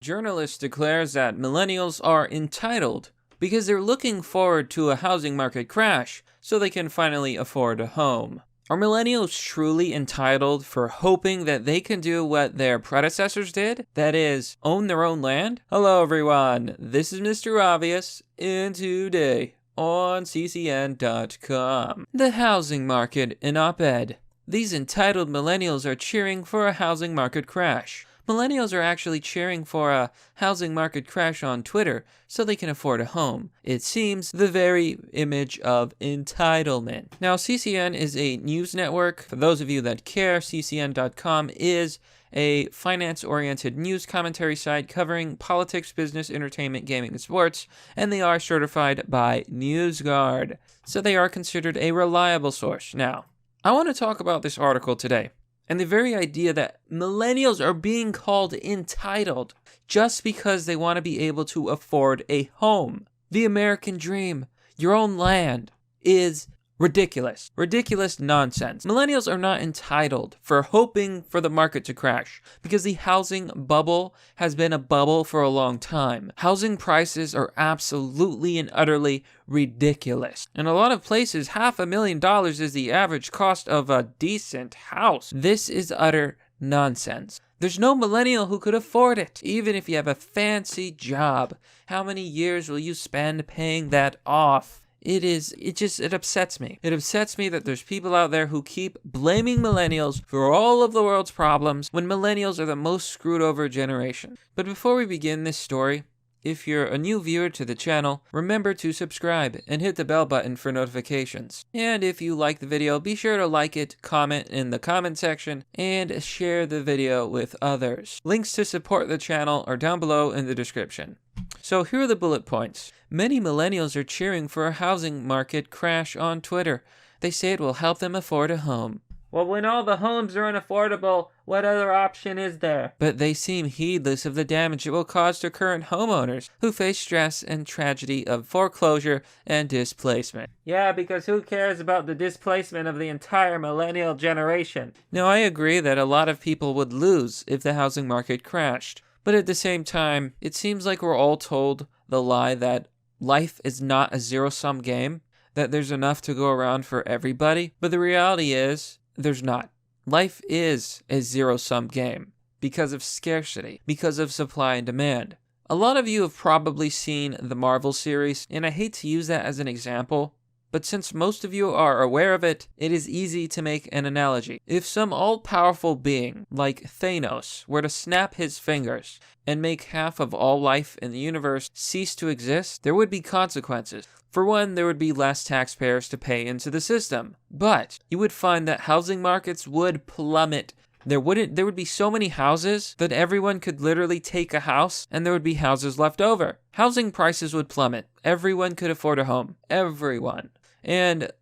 journalist declares that millennials are entitled because they're looking forward to a housing market crash so they can finally afford a home. Are millennials truly entitled for hoping that they can do what their predecessors did? That is, own their own land? Hello everyone, this is Mr. Obvious, and today on ccn.com. The housing market in op-ed. These entitled millennials are cheering for a housing market crash. Millennials are actually cheering for a housing market crash on Twitter so they can afford a home. It seems the very image of entitlement. Now, CCN is a news network. For those of you that care, ccn.com is a finance-oriented news commentary site covering politics, business, entertainment, gaming, and sports, and they are certified by NewsGuard. So they are considered a reliable source. Now, I want to talk about this article today. And the very idea that millennials are being called entitled just because they want to be able to afford a home. The American dream, your own land, is ridiculous. Ridiculous nonsense. Millennials are not entitled for hoping for the market to crash because the housing bubble has been a bubble for a long time. Housing prices are absolutely and utterly ridiculous. In a lot of places, $500,000 is the average cost of a decent house. This is utter nonsense. There's no millennial who could afford it, even if you have a fancy job. How many years will you spend paying that off? It upsets me. It upsets me that there's people out there who keep blaming millennials for all of the world's problems when millennials are the most screwed over generation. But before we begin this story, if you're a new viewer to the channel, remember to subscribe and hit the bell button for notifications. And if you like the video, be sure to like it, comment in the comment section, and share the video with others. Links to support the channel are down below in the description. So here are the bullet points. Many millennials are cheering for a housing market crash on Twitter. They say it will help them afford a home. Well, when all the homes are unaffordable, what other option is there? But they seem heedless of the damage it will cause to current homeowners who face stress and tragedy of foreclosure and displacement. Yeah, because who cares about the displacement of the entire millennial generation? Now, I agree that a lot of people would lose if the housing market crashed. But at the same time, it seems like we're all told the lie that life is not a zero-sum game, that there's enough to go around for everybody. But the reality is, there's not. Life is a zero-sum game because of scarcity, because of supply and demand. A lot of you have probably seen the Marvel series, and I hate to use that as an example, but since most of you are aware of it, it is easy to make an analogy. If some all-powerful being, like Thanos, were to snap his fingers and make half of all life in the universe cease to exist, there would be consequences. For one, there would be less taxpayers to pay into the system. But you would find that housing markets would plummet. There would be so many houses that everyone could literally take a house and there would be houses left over. Housing prices would plummet. Everyone could afford a home. Everyone. And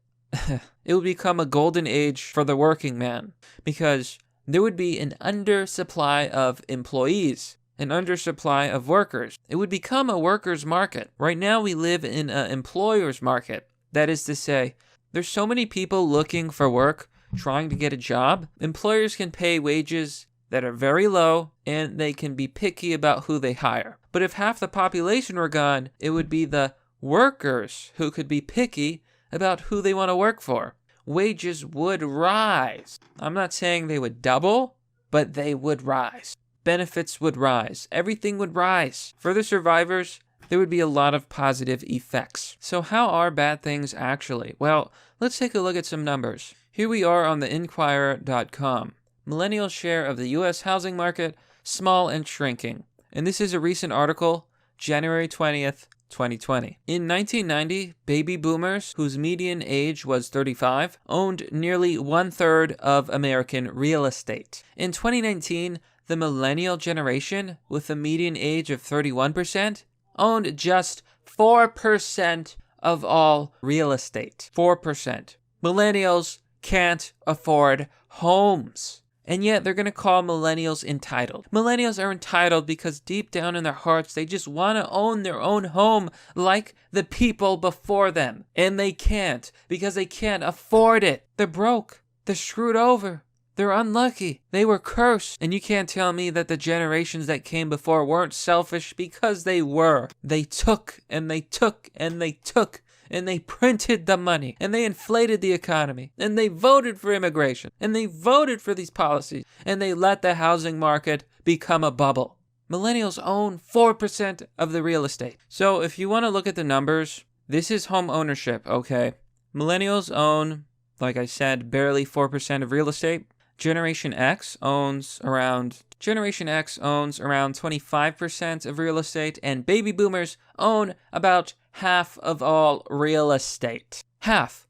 it would become a golden age for the working man because there would be an undersupply of employees, an undersupply of workers. It would become a workers' market. Right now we live in an employer's market. That is to say, there's so many people looking for work, trying to get a job. Employers can pay wages that are very low and they can be picky about who they hire. But if half the population were gone, it would be the workers who could be picky about who they want to work for. Wages would rise. I'm not saying they would double, but they would rise. Benefits would rise. Everything would rise. For the survivors, there would be a lot of positive effects. So how are bad things actually? Well, let's take a look at some numbers. Here we are on the Inquirer.com. Millennial share of the U.S. housing market, small and shrinking. And this is a recent article, January 20th, 2020. In 1990, baby boomers, whose median age was 35, owned nearly 1/3 of American real estate. In 2019, the millennial generation, with a median age of 31%, owned just 4% of all real estate. 4%. Millennials can't afford homes. And yet they're going to call millennials entitled. Millennials are entitled because deep down in their hearts, they just want to own their own home like the people before them. And they can't because they can't afford it. They're broke. They're screwed over. They're unlucky. They were cursed. And you can't tell me that the generations that came before weren't selfish, because they were. They took and they took and they took. And they printed the money, and they inflated the economy, and they voted for immigration, and they voted for these policies, and they let the housing market become a bubble. Millennials own 4% of the real estate. So if you want to look at the numbers, this is home ownership, okay? Millennials own, like I said, barely 4% of real estate. Generation X owns around 25% of real estate, and baby boomers own about half of all real estate. Half.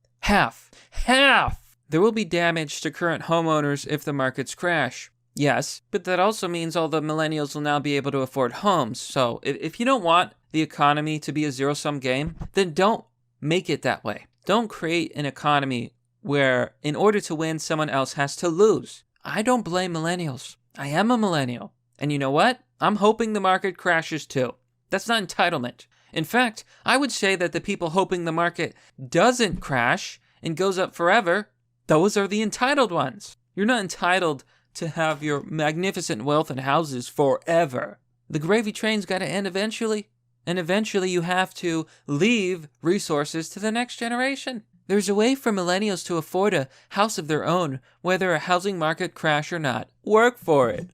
There will be damage to current homeowners if the markets crash. Yes, but that also means all the millennials will now be able to afford homes. So if you don't want the economy to be a zero-sum game, then don't make it that way. Don't create an economy where in order to win, someone else has to lose. I don't blame millennials. I am a millennial. And you know what? I'm hoping the market crashes too. That's not entitlement. In fact, I would say that the people hoping the market doesn't crash and goes up forever, those are the entitled ones. You're not entitled to have your magnificent wealth and houses forever. The gravy train's got to end eventually. And eventually you have to leave resources to the next generation. There's a way for millennials to afford a house of their own, whether a housing market crash or not. Work for it.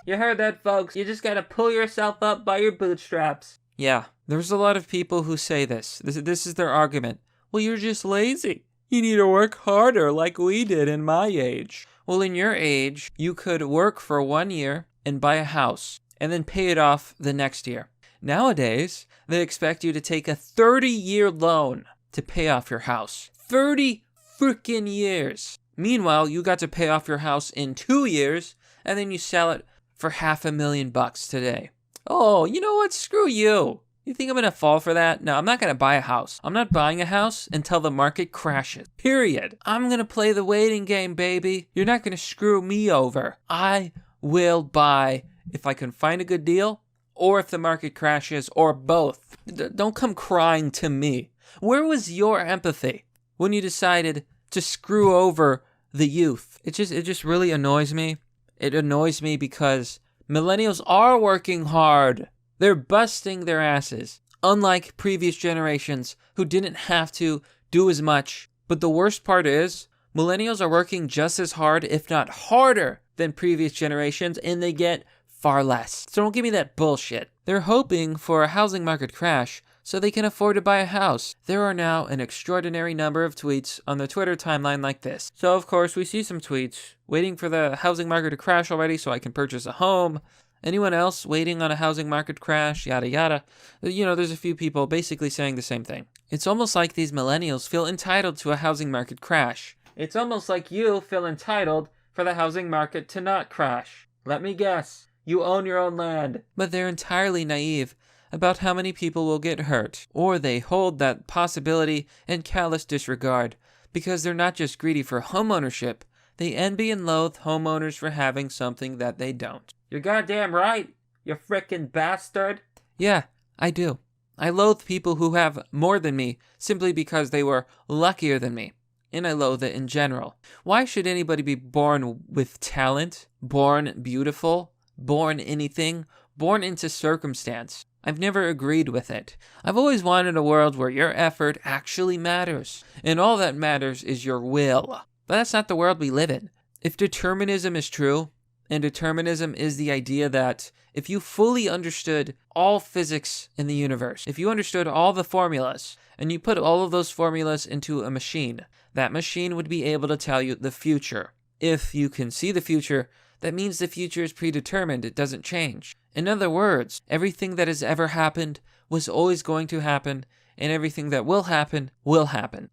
You heard that, folks. You just gotta pull yourself up by your bootstraps. Yeah, there's a lot of people who say this. This is their argument. Well, you're just lazy. You need to work harder like we did in my age. Well, in your age, you could work for 1 year and buy a house and then pay it off the next year. Nowadays, they expect you to take a 30-year loan to pay off your house. 30 freaking years. Meanwhile, you got to pay off your house in 2 years, and then you sell it for $500,000 today. Oh, you know what? Screw you. You think I'm going to fall for that? No, I'm not going to buy a house. I'm not buying a house until the market crashes. Period. I'm going to play the waiting game, baby. You're not going to screw me over. I will buy if I can find a good deal, or if the market crashes, or both. Don't come crying to me. Where was your empathy when you decided to screw over the youth? It just really annoys me. It annoys me because millennials are working hard. They're busting their asses, unlike previous generations who didn't have to do as much. But the worst part is, millennials are working just as hard, if not harder, than previous generations, and they get far less. So don't give me that bullshit. They're hoping for a housing market crash so they can afford to buy a house. There are now an extraordinary number of tweets on the Twitter timeline like this. So of course we see some tweets, waiting for the housing market to crash already so I can purchase a home. Anyone else waiting on a housing market crash? Yada yada. You know, there's a few people basically saying the same thing. It's almost like these millennials feel entitled to a housing market crash. It's almost like you feel entitled for the housing market to not crash. Let me guess. You own your own land. But they're entirely naive about how many people will get hurt, or they hold that possibility in callous disregard, because they're not just greedy for homeownership, they envy and loathe homeowners for having something that they don't. You're goddamn right, you frickin' bastard. Yeah, I do. I loathe people who have more than me simply because they were luckier than me. And I loathe it in general. Why should anybody be born with talent, born beautiful, born anything, born into circumstance? I've never agreed with it. I've always wanted a world where your effort actually matters, and all that matters is your will. But that's not the world we live in. If determinism is true, and determinism is the idea that if you fully understood all physics in the universe, if you understood all the formulas, and you put all of those formulas into a machine, that machine would be able to tell you the future. If you can see the future, that means the future is predetermined, it doesn't change. In other words, everything that has ever happened was always going to happen, and everything that will happen.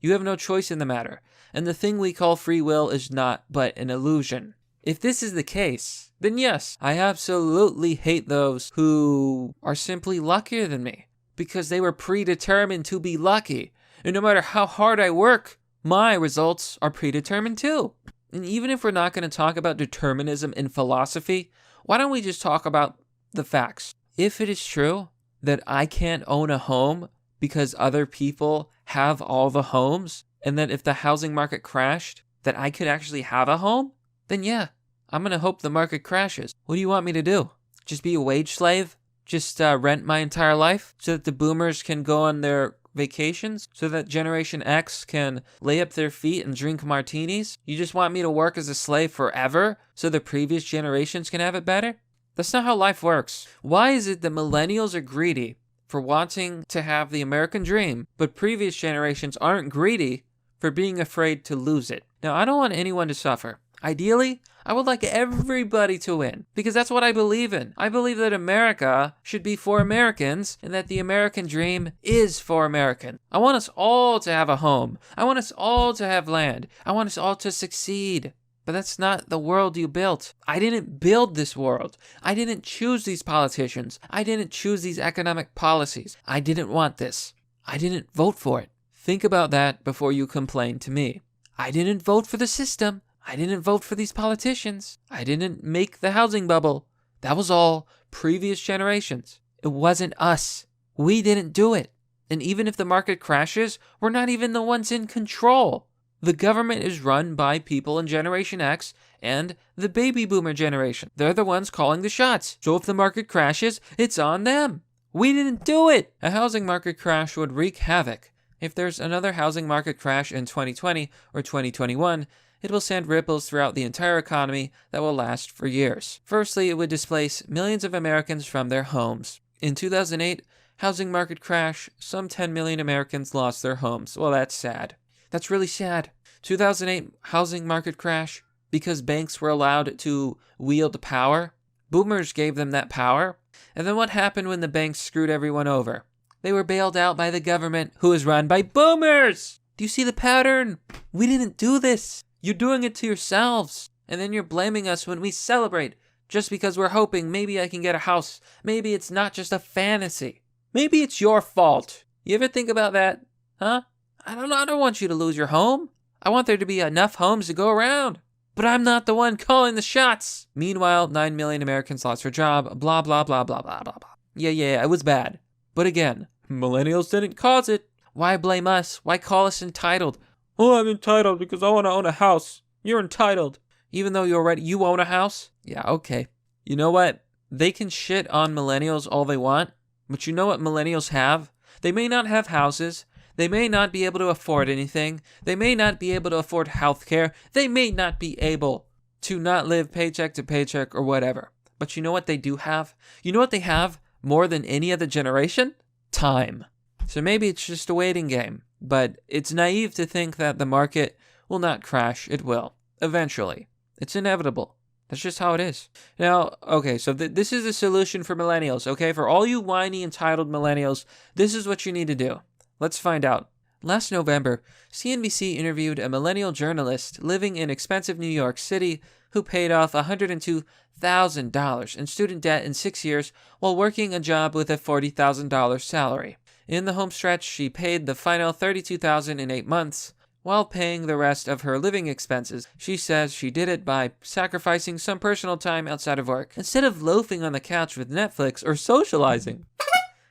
You have no choice in the matter, and the thing we call free will is not but an illusion. If this is the case, then yes, I absolutely hate those who are simply luckier than me, because they were predetermined to be lucky, and no matter how hard I work, my results are predetermined too. And even if we're not going to talk about determinism in philosophy, why don't we just talk about the facts? If it is true that I can't own a home because other people have all the homes, and that if the housing market crashed, that I could actually have a home, then yeah, I'm gonna hope the market crashes. What do you want me to do? Just be a wage slave? Just rent my entire life so that the boomers can go on their vacations? So that Generation X can lay up their feet and drink martinis? You just want me to work as a slave forever so the previous generations can have it better? That's not how life works. Why is it that millennials are greedy for wanting to have the American dream, but previous generations aren't greedy for being afraid to lose it? Now, I don't want anyone to suffer. Ideally, I would like everybody to win, because that's what I believe in. I believe that America should be for Americans, and that the American dream is for Americans. I want us all to have a home. I want us all to have land. I want us all to succeed. But that's not the world you built. I didn't build this world. I didn't choose these politicians. I didn't choose these economic policies. I didn't want this. I didn't vote for it. Think about that before you complain to me. I didn't vote for the system. I didn't vote for these politicians. I didn't make the housing bubble. That was all previous generations. It wasn't us. We didn't do it. And even if the market crashes, we're not even the ones in control. The government is run by people in Generation X and the baby boomer generation. They're the ones calling the shots. So if the market crashes, it's on them. We didn't do it. A housing market crash would wreak havoc. If there's another housing market crash in 2020 or 2021, it will send ripples throughout the entire economy that will last for years. Firstly, it would displace millions of Americans from their homes. In 2008, housing market crash, some 10 million Americans lost their homes. Well, that's sad. That's really sad. 2008 housing market crash, because banks were allowed to wield power. Boomers gave them that power. And then what happened when the banks screwed everyone over? They were bailed out by the government, who is run by boomers. Do you see the pattern? We didn't do this. You're doing it to yourselves. And then you're blaming us when we celebrate, just because we're hoping maybe I can get a house. Maybe it's not just a fantasy. Maybe it's your fault. You ever think about that? Huh? I don't want you to lose your home. I want there to be enough homes to go around. But I'm not the one calling the shots. Meanwhile, 9 million Americans lost their job. Blah, blah, blah, blah, blah, blah, blah. Yeah, it was bad. But again, millennials didn't cause it. Why blame us? Why call us entitled? Oh, I'm entitled because I want to own a house. You're entitled. Even though you own a house? Yeah, okay. You know what? They can shit on millennials all they want, but you know what millennials have? They may not have houses. They may not be able to afford anything. They may not be able to afford healthcare. They may not be able to not live paycheck to paycheck or whatever. But you know what they do have? You know what they have more than any other generation? Time. So maybe it's just a waiting game. But it's naive to think that the market will not crash. It will. Eventually. It's inevitable. That's just how it is. Now, okay, so this is the solution for millennials, okay? For all you whiny, entitled millennials, this is what you need to do. Let's find out. Last November, CNBC interviewed a millennial journalist living in expensive New York City who paid off $102,000 in student debt in 6 years while working a job with a $40,000 salary. In the home stretch, she paid the final $32,000 in 8 months, while paying the rest of her living expenses. She says she did it by sacrificing some personal time outside of work. Instead of loafing on the couch with Netflix or socializing,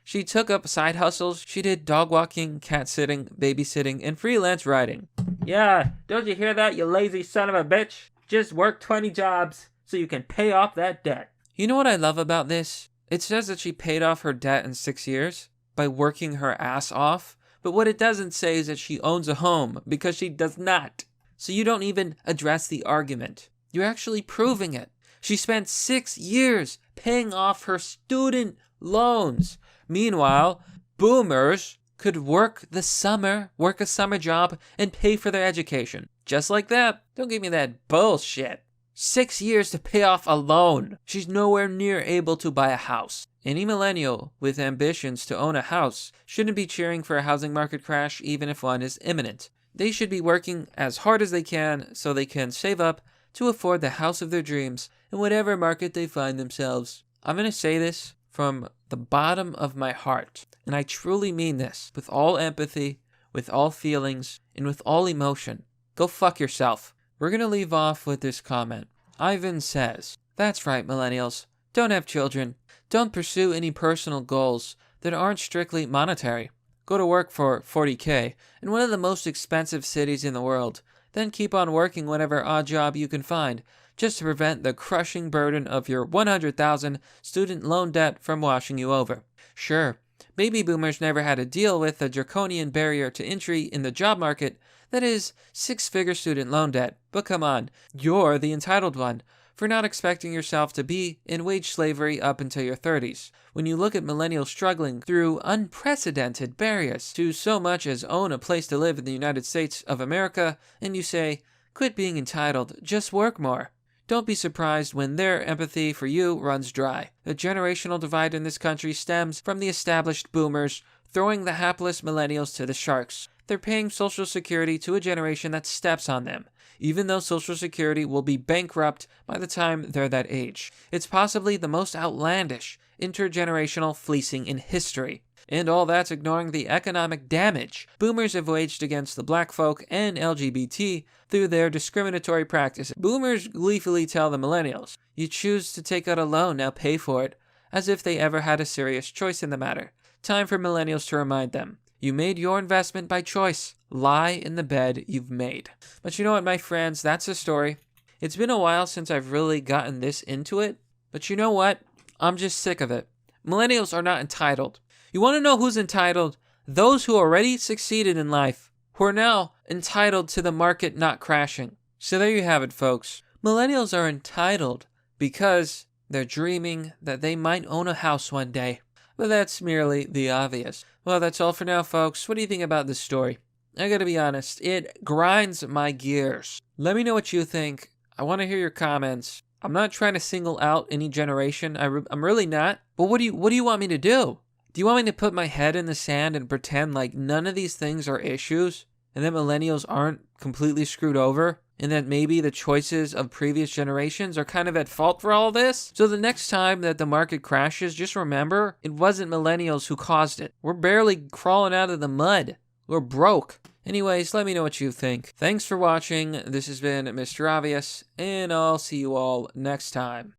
she took up side hustles. She did dog walking, cat sitting, babysitting, and freelance writing. Yeah, don't you hear that, you lazy son of a bitch? Just work 20 jobs so you can pay off that debt. You know what I love about this? It says that she paid off her debt in 6 years by working her ass off. But what it doesn't say is that she owns a home, because she does not. So you don't even address the argument. You're actually proving it. She spent 6 years paying off her student loans. Meanwhile, boomers could work a summer job, and pay for their education. Just like that. Don't give me that bullshit. 6 years to pay off a loan. She's nowhere near able to buy a house. Any millennial with ambitions to own a house shouldn't be cheering for a housing market crash, even if one is imminent. They should be working as hard as they can so they can save up to afford the house of their dreams in whatever market they find themselves. I'm going to say this from the bottom of my heart, and I truly mean this with all empathy, with all feelings, and with all emotion. Go fuck yourself. We're going to leave off with this comment. Ivan says, "That's right, millennials. Don't have children. Don't pursue any personal goals that aren't strictly monetary. Go to work for $40K in one of the most expensive cities in the world. then keep on working whatever odd job you can find, just to prevent the crushing burden of your $100,000 student loan debt from washing you over. Sure, baby boomers never had to deal with the draconian barrier to entry in the job market that is six-figure student loan debt, but come on, you're the entitled one for not expecting yourself to be in wage slavery up until your 30s. When you look at millennials struggling through unprecedented barriers to so much as own a place to live in the United States of America, and you say, quit being entitled, just work more. Don't be surprised when their empathy for you runs dry. The generational divide in this country stems from the established boomers throwing the hapless millennials to the sharks. They're paying Social Security to a generation that steps on them, even though Social Security will be bankrupt by the time they're that age. It's possibly the most outlandish intergenerational fleecing in history. And all that's ignoring the economic damage boomers have waged against the black folk and LGBT through their discriminatory practices. Boomers gleefully tell the millennials, you choose to take out a loan, now pay for it, as if they ever had a serious choice in the matter. Time for millennials to remind them, you made your investment by choice. Lie in the bed you've made. But you know what, my friends, that's the story. It's been a while since I've really gotten this into it, but you know what? I'm just sick of it. Millennials are not entitled. You want to know who's entitled? Those who already succeeded in life, who are now entitled to the market not crashing. So there you have it, folks. Millennials are entitled because they're dreaming that they might own a house one day. But that's merely the obvious. Well, that's all for now, folks. What do you think about this story? I gotta be honest, it grinds my gears. Let me know what you think. I want to hear your comments. I'm not trying to single out any generation. I'm really not. But what do you want me to do? Do you want me to put my head in the sand and pretend like none of these things are issues? And that millennials aren't completely screwed over? And that maybe the choices of previous generations are kind of at fault for all this? So the next time that the market crashes, just remember, it wasn't millennials who caused it. We're barely crawling out of the mud. We're broke. Anyways, let me know what you think. Thanks for watching. This has been Mr. Obvious, and I'll see you all next time.